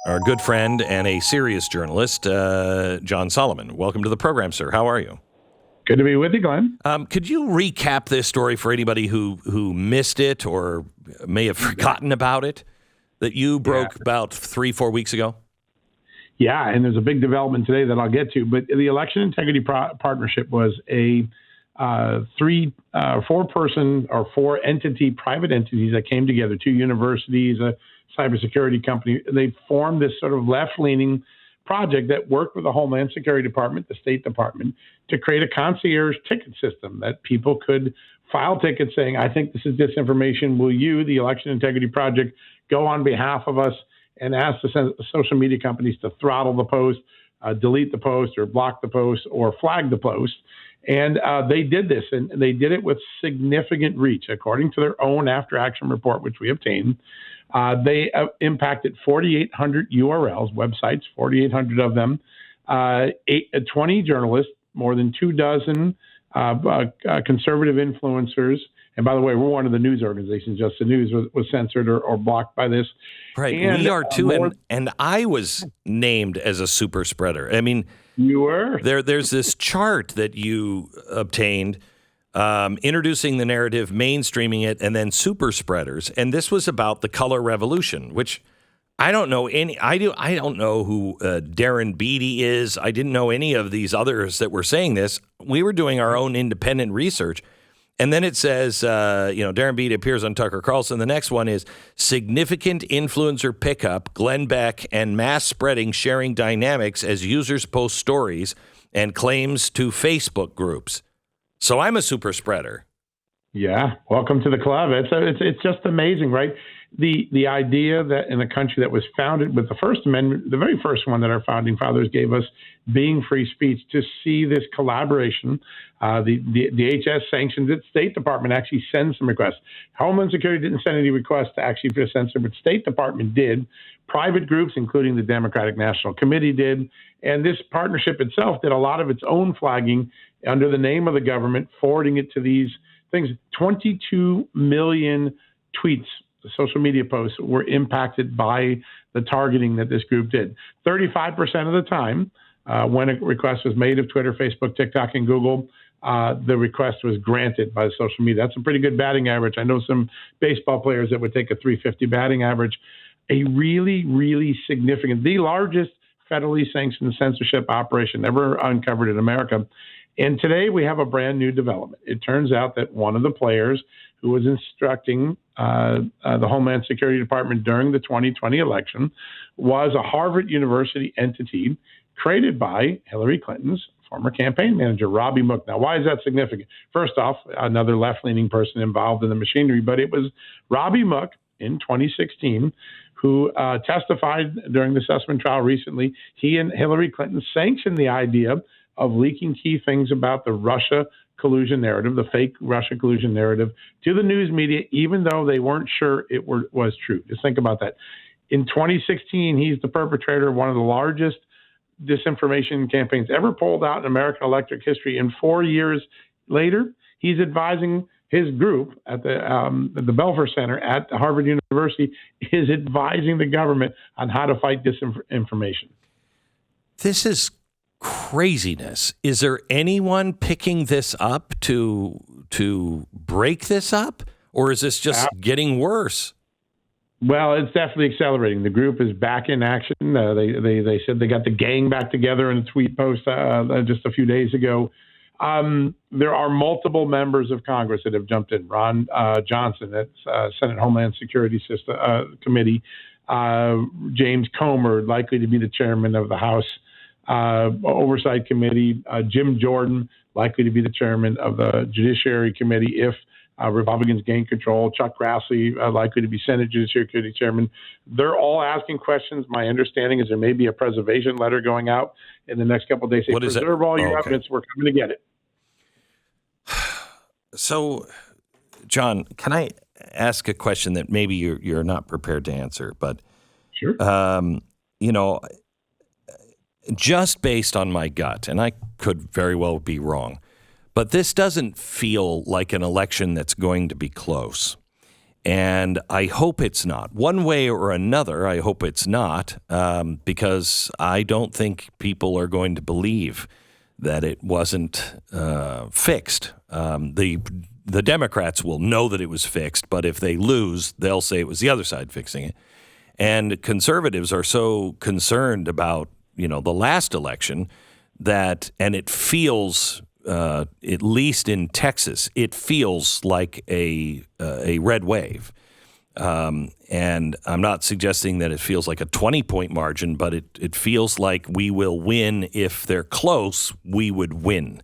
our good friend and a serious journalist, John Solomon. Welcome to the program, sir. How are you? Good to be with you, Glenn. Could you recap this story for anybody who missed it or may have forgotten about it that you broke about 3-4 weeks ago? Yeah, and there's a big development today that I'll get to. But the Election Integrity Partnership was a four-person or four-entity private entities that came together, 2 universities, a cybersecurity company. They formed this sort of left-leaning project that worked with the Homeland Security Department, the State Department, to create a concierge ticket system that people could file tickets saying, I think this is disinformation. Will you, the Election Integrity Project, go on behalf of us and ask the social media companies to throttle the post, delete the post, or block the post, or flag the post? And they did this, and they did it with significant reach. According to their own after-action report, which we obtained, they impacted 4,800 URLs, websites, 4,800 of them, 20 journalists, more than 24 conservative influencers. And by the way, we're one of the news organizations. Just the News was censored or blocked by this. Right, and, we are too. And I was named as a super spreader. I mean, you were. There's this chart that you obtained. Introducing the narrative, mainstreaming it, and then super spreaders. And this was about the color revolution, which I don't know any. I don't know who Darren Beattie is. I didn't know any of these others that were saying this. We were doing our own independent research, and then it says, Darren Beattie appears on Tucker Carlson. The next one is significant influencer pickup, Glenn Beck, and mass spreading, sharing dynamics as users post stories and claims to Facebook groups. So I'm a super spreader. Yeah, welcome to the club. It's just amazing, right? The idea that in a country that was founded with the First Amendment, the very first one that our founding fathers gave us, being free speech, to see this collaboration. The HS sanctioned it. State Department actually sends some requests. Homeland Security didn't send any requests to actually censor, but State Department did. Private groups, including the Democratic National Committee, did. And this partnership itself did a lot of its own flagging under the name of the government, forwarding it to these things. 22 million tweets, social media posts, were impacted by the targeting that this group did. 35% of the time, when a request was made of Twitter, Facebook, TikTok, and Google, the request was granted by social media. That's a pretty good batting average. I know some baseball players that would take a 350 batting average. A really, really significant, the largest federally sanctioned censorship operation ever uncovered in America. And today we have a brand new development. It turns out that one of the players who was instructing the Homeland Security Department during the 2020 election was a Harvard University entity created by Hillary Clinton's former campaign manager, Robbie Mook. Now, why is that significant? First off, another left-leaning person involved in the machinery, but it was Robbie Mook in 2016 who testified during the Sussman trial recently. He and Hillary Clinton sanctioned the idea of leaking key things about the Russia collusion narrative, the fake Russia collusion narrative, to the news media, even though they weren't sure it was true. Just think about that. In 2016, he's the perpetrator of one of the largest disinformation campaigns ever pulled out in American electric history. And 4 years later, he's advising his group at the Belfer Center at Harvard University is advising the government on how to fight disinformation. This is craziness. Is there anyone picking this up to break this up, or is this just getting worse? Well, it's definitely accelerating. The group is back in action. They said they got the gang back together in a tweet post just a few days ago. There are multiple members of Congress that have jumped in. Ron Johnson, that's Senate Homeland Security Committee. James Comer, likely to be the chairman of the House Oversight Committee. Jim Jordan, likely to be the chairman of the Judiciary Committee if Republicans gain control. Chuck Grassley, likely to be Senate Judiciary Committee chairman. They're all asking questions. My understanding is there may be a preservation letter going out in the next couple of days. Say, preserve all your evidence. We're coming to get it. So, John, can I ask a question that maybe you're not prepared to answer? But sure. Just based on my gut, and I could very well be wrong, but this doesn't feel like an election that's going to be close. And I hope it's not. One way or another, I hope it's not, because I don't think people are going to believe that it wasn't fixed. The Democrats will know that it was fixed, but if they lose, they'll say it was the other side fixing it. And conservatives are so concerned about, the last election and it feels, at least in Texas, it feels like a red wave. And I'm not suggesting that it feels like a 20-point margin, but it feels like we will win. If they're close, we would win.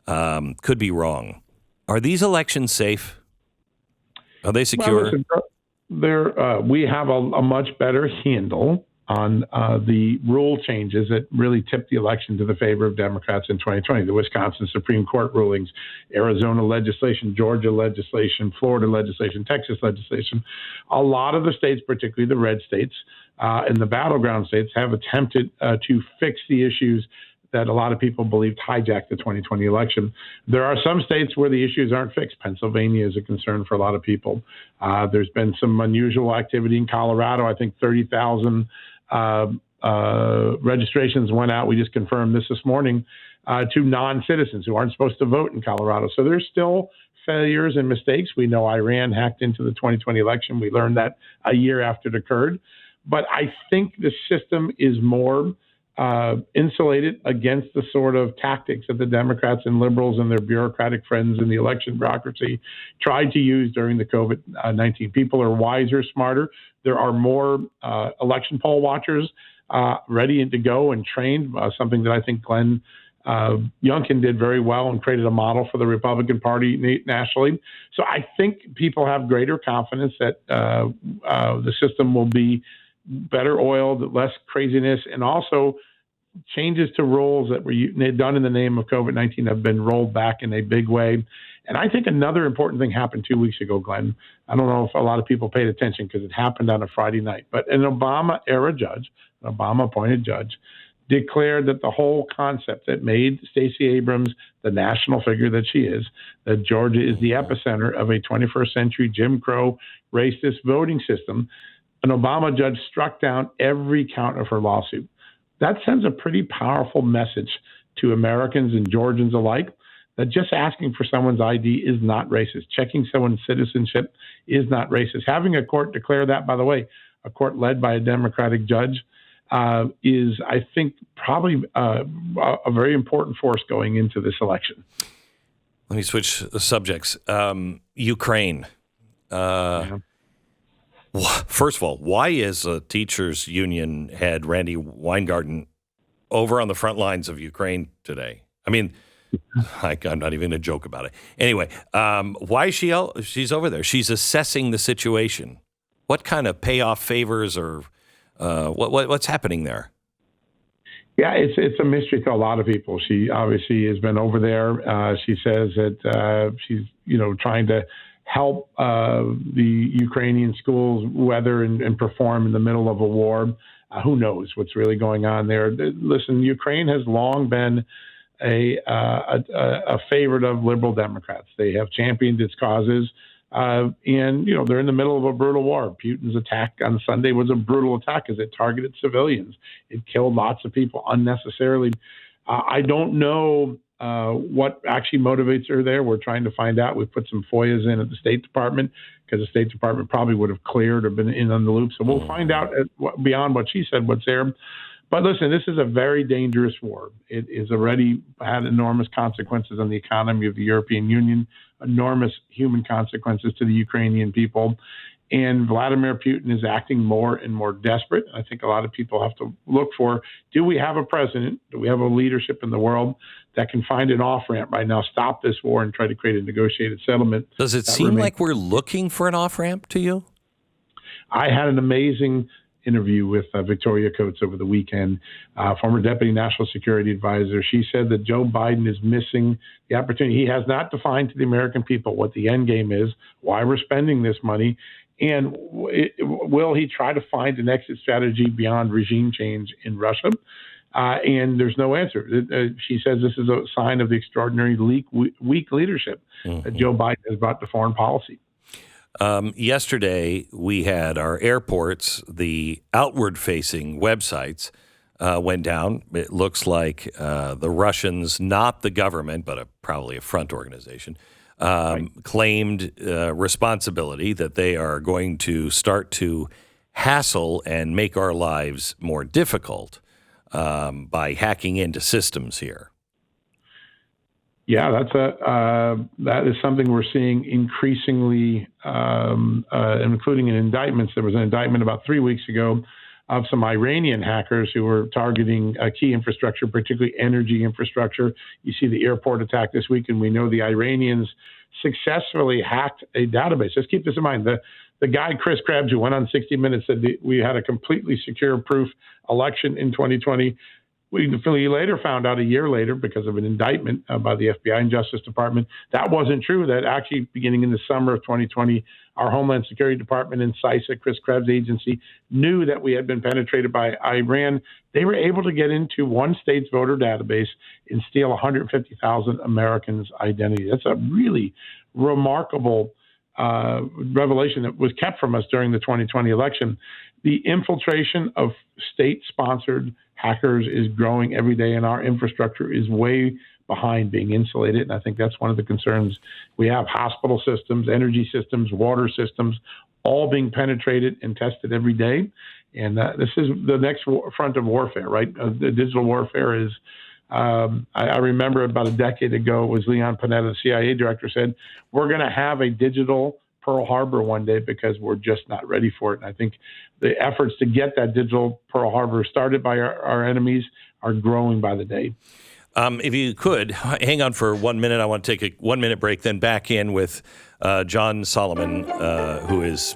Could be wrong. Are these elections safe? Are they secure? Well, we have a much better handle on the rule changes that really tipped the election to the favor of Democrats in 2020. The Wisconsin Supreme Court rulings, Arizona legislation, Georgia legislation, Florida legislation, Texas legislation. A lot of the states, particularly the red states and the battleground states, have attempted to fix the issues that a lot of people believed hijacked the 2020 election. There are some states where the issues aren't fixed. Pennsylvania is a concern for a lot of people. There's been some unusual activity in Colorado. I think 30,000 registrations went out. We just confirmed this morning to non-citizens who aren't supposed to vote in Colorado. So there's still failures and mistakes. We know Iran hacked into the 2020 election. We learned that a year after it occurred. But I think the system is more insulated against the sort of tactics that the Democrats and liberals and their bureaucratic friends in the election bureaucracy tried to use during the COVID-19. People are wiser, smarter. There are more election poll watchers ready and to go and trained, something that I think Glenn Youngkin did very well and created a model for the Republican Party nationally. So I think people have greater confidence that the system will be better oiled, less craziness, and also changes to rules that were done in the name of COVID-19 have been rolled back in a big way. And I think another important thing happened 2 weeks ago, Glenn. I don't know if a lot of people paid attention because it happened on a Friday night, but an Obama-era judge, an Obama-appointed judge, declared that the whole concept that made Stacey Abrams the national figure that she is, that Georgia is the epicenter of a 21st century Jim Crow racist voting system, an Obama judge struck down every count of her lawsuit. That sends a pretty powerful message to Americans and Georgians alike that just asking for someone's ID is not racist. Checking someone's citizenship is not racist. Having a court declare that, by the way, a court led by a Democratic judge, is, I think, probably a very important force going into this election. Let me switch subjects. Ukraine. First of all, why is a teachers union head, Randy Weingarten, over on the front lines of Ukraine today? I mean, I'm not even going to joke about it. Anyway, why is she's over there? She's assessing the situation. What kind of payoff favors or what's happening there? Yeah, it's a mystery to a lot of people. She obviously has been over there. She says that she's trying to help the Ukrainian schools weather and perform in the middle of a war. Who knows what's really going on there? Listen, Ukraine has long been a favorite of liberal Democrats. They have championed its causes, and they're in the middle of a brutal war. Putin's attack on Sunday was a brutal attack as it targeted civilians. It killed lots of people unnecessarily. I don't know what actually motivates her there. We're trying to find out. We've put some FOIAs in at the State Department because the State Department probably would have cleared or been in on the loop. So we'll find out beyond what she said what's there. But listen, this is a very dangerous war. It has already had enormous consequences on the economy of the European Union, enormous human consequences to the Ukrainian people. And Vladimir Putin is acting more and more desperate. I think a lot of people have to look for, do we have a president, do we have a leadership in the world that can find an off-ramp right now, stop this war and try to create a negotiated settlement? Does it seem like we're looking for an off-ramp to you? I had an amazing interview with Victoria Coates over the weekend, former Deputy National Security Advisor. She said that Joe Biden is missing the opportunity. He has not defined to the American people what the end game is, why we're spending this money, and will he try to find an exit strategy beyond regime change in Russia? And there's no answer. She says this is a sign of the extraordinary weak leadership that Joe Biden has brought to foreign policy. Yesterday, we had our airports, the outward-facing websites went down. It looks like the Russians, not the government, but probably a front organization, claimed responsibility that they are going to start to hassle and make our lives more difficult by hacking into systems here. Yeah, that is something we're seeing increasingly, including in indictments. There was an indictment about 3 weeks ago of some Iranian hackers who were targeting key infrastructure, particularly energy infrastructure. You see the airport attack this week, and we know the Iranians successfully hacked a database. Just keep this in mind. The guy, Chris Krebs, who went on 60 Minutes, said we had a completely secure-proof election in 2020. We later found out a year later, because of an indictment by the FBI and Justice Department, that wasn't true. That actually, beginning in the summer of 2020, our Homeland Security Department and CISA, Chris Krebs' agency, knew that we had been penetrated by Iran. They were able to get into one state's voter database and steal 150,000 Americans' identity. That's a really remarkable revelation that was kept from us during the 2020 election. The infiltration of state-sponsored hackers is growing every day, and our infrastructure is way behind being insulated. And I think that's one of the concerns we have. Hospital systems, energy systems, water systems, all being penetrated and tested every day. And this is the next front of warfare, right? The digital warfare is, I remember about a decade ago, it was Leon Panetta, the CIA director, said, we're going to have a digital Pearl Harbor one day because we're just not ready for it. And I think the efforts to get that digital Pearl Harbor started by our enemies are growing by the day. If you could, hang on for 1 minute. I want to take a 1 minute break, then back in with John Solomon, who is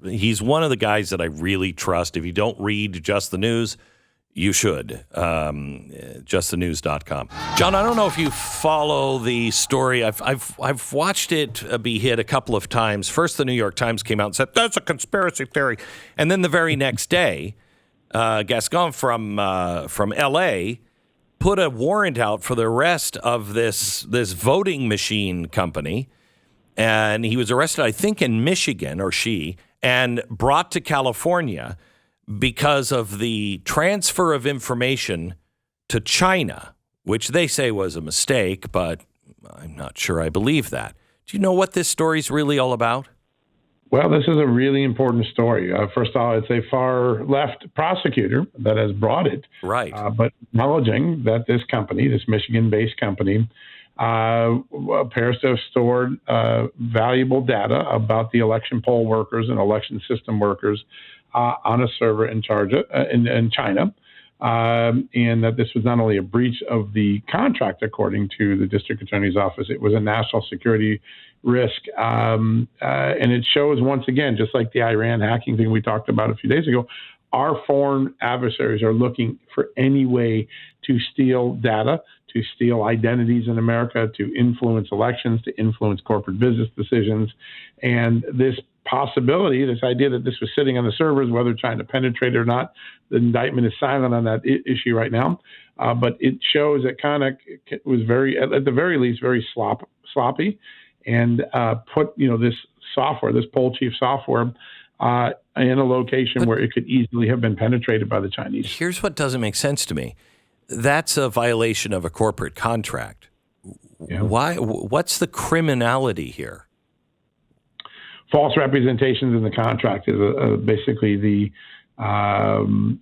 he's one of the guys that I really trust. If you don't read Just the News, you should. JustTheNews.com. John, I don't know if you follow the story. I've watched it be hit a couple of times. First, the New York Times came out and said, that's a conspiracy theory. And then the very next day, Gascon from L.A. put a warrant out for the arrest of this voting machine company. And he was arrested, I think, in Michigan, or she, and brought to California because of the transfer of information to China, which they say was a mistake, but I'm not sure I believe that. Do you know what this story's really all about? Well, this is a really important story. First of all, it's a far left prosecutor that has brought it. Right. But acknowledging that this company, this Michigan-based company, appears to have stored valuable data about the election poll workers and election system workers on a server in China, and that this was not only a breach of the contract, according to the district attorney's office, it was a national security risk. And it shows, once again, just like the Iran hacking thing we talked about a few days ago, our foreign adversaries are looking for any way to steal data, to steal identities in America, to influence elections, to influence corporate business decisions. And this possibility, this idea that this was sitting on the servers, whether trying to penetrate it or not, the indictment is silent on that issue right now. But it shows that kind of was at the very least, very sloppy, and put this software, this poll chief software, in a location where it could easily have been penetrated by the Chinese. Here's what doesn't make sense to me. That's a violation of a corporate contract. Yeah. Why? What's the criminality here? False representations in the contract is basically the and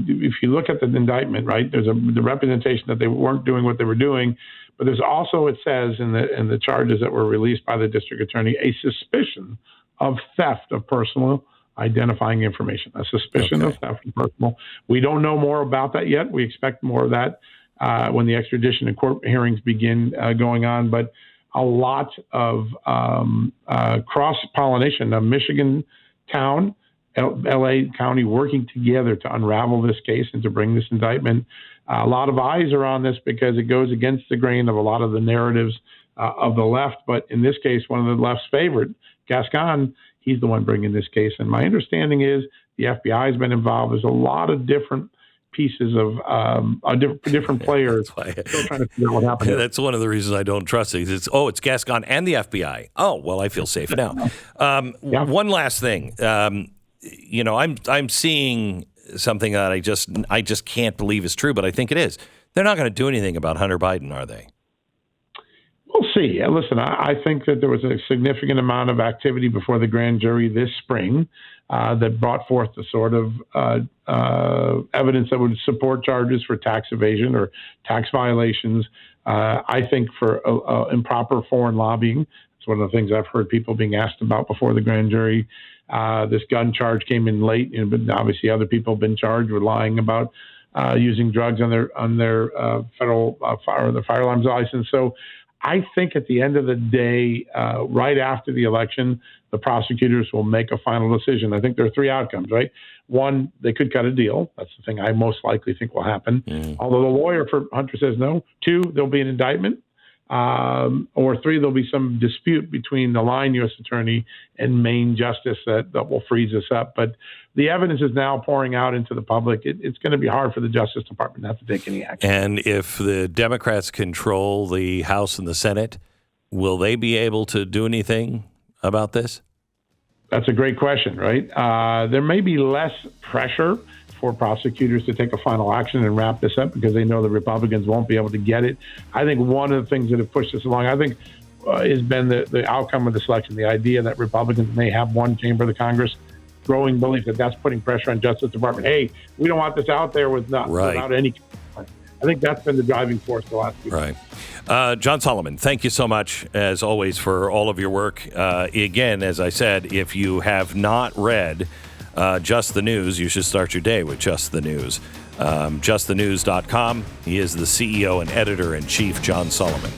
if you look at the indictment, right, there's the representation that they weren't doing what they were doing, but there's also, it says in the charges that were released by the district attorney, a suspicion of theft of personal identifying information, a suspicion of theft of personal. We don't know more about that yet. We expect more of that when the extradition and court hearings begin going on, but a lot of cross-pollination. A Michigan town, L.A. County working together to unravel this case and to bring this indictment. A lot of eyes are on this because it goes against the grain of a lot of the narratives of the left. But in this case, one of the left's favorite, Gascon, he's the one bringing this case. And my understanding is the FBI has been involved. There's a lot of different pieces of different players still trying to figure out what happened. That's one of the reasons I don't trust it. It's Gascon and the FBI. Oh, well, I feel safe now. One last thing. I'm seeing something that I just can't believe is true, but I think it is. They're not going to do anything about Hunter Biden, are they? We'll see. Listen, I think that there was a significant amount of activity before the grand jury this spring that brought forth the sort of evidence that would support charges for tax evasion or tax violations. I think for improper foreign lobbying. It's one of the things I've heard people being asked about before the grand jury. This gun charge came in late, but obviously other people have been charged with lying about using drugs on their federal fire alarms license. So I think at the end of the day, right after the election, the prosecutors will make a final decision. I think there are three outcomes, right? One, they could cut a deal. That's the thing I most likely think will happen. Although the lawyer for Hunter says no. Two, there'll be an indictment. Or three, there'll be some dispute between the line U.S. attorney and Maine justice that will freeze this up. But the evidence is now pouring out into the public. It's going to be hard for the Justice Department not to take any action. And if the Democrats control the House and the Senate, will they be able to do anything about this? That's a great question, right? There may be less pressure for prosecutors to take a final action and wrap this up because they know the Republicans won't be able to get it. I think one of the things that have pushed this along, has been the outcome of the election, the idea that Republicans may have one chamber of the Congress, growing belief that that's putting pressure on Justice Department. Hey, we don't want this out there without any. I think that's been the driving force the last few months. Right. John Solomon, thank you so much, as always, for all of your work. Again, as I said, if you have not read Just the News, you should start your day with Just the News. JustTheNews.com. He is the CEO and editor-in-chief, John Solomon.